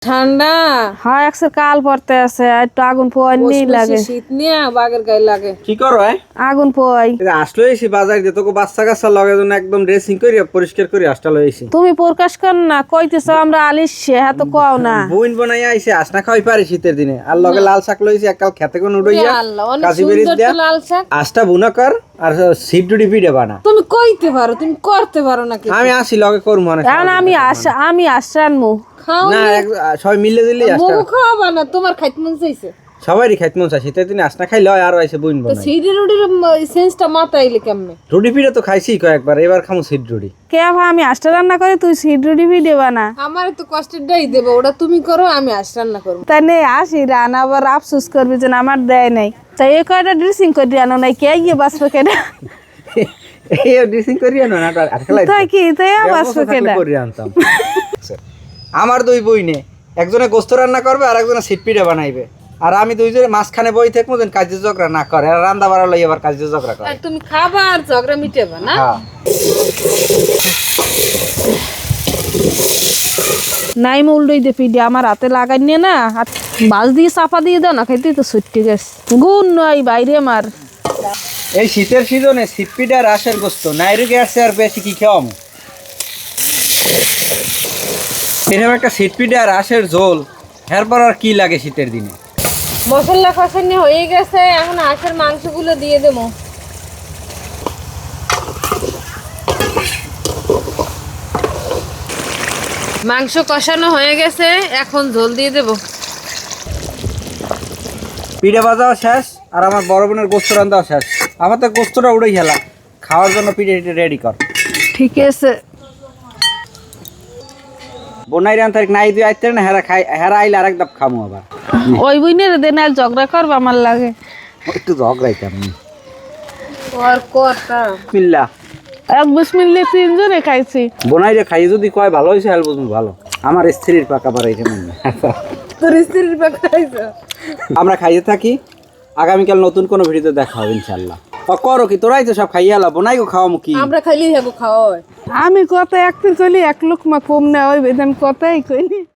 ঠান্ডা হ্যাঁ একসে কাল পড়তে আছে একটু আগুন পোয়াই নি লাগে শীত নিয়ে বাগের গায়ে লাগে কি করো আগুন পোয়াই আসলো এসি বাজার দিয়ে তোকে বাচ্চা কাচ্চা লগে জন্য একদম ড্রেসিং করি পরিষ্কার করে আসটা লইছি তুমি প্রকাশ কর না কইতেছো আমরা আলিশ হ্যাঁ তো কও না বুইন বানাই আইছে আসনা খাওয়াই পারি শীতের দিনে আর লগে লাল শাক লইছি এককাল খেতে কোন উড়াইয়া আল্লাহ অনেক কাজী বেরি সুন্দর দিয়া তো লাল শাক আষ্টা বুনা কর আর সিডুডি পিঠে বানা তুমি কইতে পারো তুমি করতে পারো নাকি আমি আসি লগে করব মানে এখন আমি আসানমু খাও না সবাই মিলে দিলি আসটা মুখ খাওয়াবা না তোমার খাইতে মন চাইছে সবারই খাইতে মন চাই শীতের দিনে আসনা খাইলে আর আইছে বুইন তো বানাই সিডি রুডির সেন্সটা মাথাইলে কেমনে রুটি পিঠে তো খাইছি কয়েকবার এবার খামু সিডুডি কে ভাই আমি আষ্টা রান্না করে তুই সিডুডি দেবা না আমার তো কষ্টের ডাই দেবো ওটা তুমি করো আমি আস রান্না করবো তাই নেই আসি রান আবার আফসোস করবি যে আমার দেয় নাই তাই এই কয়টা ড্রেসিং করে আনো নাই কে গিয়ে বাঁচবে কেনা এই ড্রেসিং করি না না আজকাল তাই কি তাই বাঁচবে কেনা করে আনতাম আমার দুই বইনে একজনে গোস্ত রান্না করবে আর একজনে সিট পিঠা বানাইবে আর আমি দুইজনে মাঝখানে বই থাকবো যেন কাজে ঝগড়া না করে আর রান্না বাড়া লই আবার কাজে ঝগড়া করে আর তুমি খাবা আর ঝগড়া মিটাবা না হ্যাঁ নাই উল্টোই দে পিডি আমার হাতে লাগাই নিয়ে না হাত বাস দিয়ে চাপা দিয়ে দাও না খাইতে তো ছুট্টি গেছে গুণ নয় বাইরে মার এই শীতের সিজনে সিট পিঠা আর রাসের গোস্ত নাইরে গেছে আর বেশি কি খাওয়াম এরকম একটা সিট পিঠা আর রাসের ঝোল এরপর আর কি লাগে শীতের দিনে মশলা কষানি হয়ে গেছে এখন হাঁসের মাংসগুলো দিয়ে দেবো মাংস কষানো হয়ে গেছে এখন ঝোল দিয়ে দেবো পিঠা ভাজাও শেষ আর আমার বড় বোনের গোস্ত রান্নাও শেষ আমার তো গোস্তটা উড়েই গেলাম খাওয়ার জন্য পিঠে রেডি কর ঠিক আছে বোনাই রান তারিখ নাই দিয়ে আইতে না হেরা আইলে আরেক দাপ খামো আবার ওই বইনের দেন আর ঝগড়া করবো আমার লাগে একটু ঝগড়াইতে আমি আর কটা মিল্লা এক বিসমিল্লা তিনজনে খাইছি বোনাই রে খাই যদি কয় ভালো হয়েছে হেল বুঝবো ভালো আমার স্ত্রীর পাকা বাড়াইছে মনে তোর স্ত্রীর পাকাইছো আমরা খাইয়ে থাকি আগামীকাল নতুন কোনো ভিডিওতে দেখা হবে ইনশাল্লাহ করো কি তোরাই তো সব খাইয়ে এলা বোনাই গো খাওয়ামো কি আমরা খাইলেই হবো খাওয়া হয় আমি কথা এক পিস কইলি এক লোক মা কম না ওই বেদন কথাই কইলি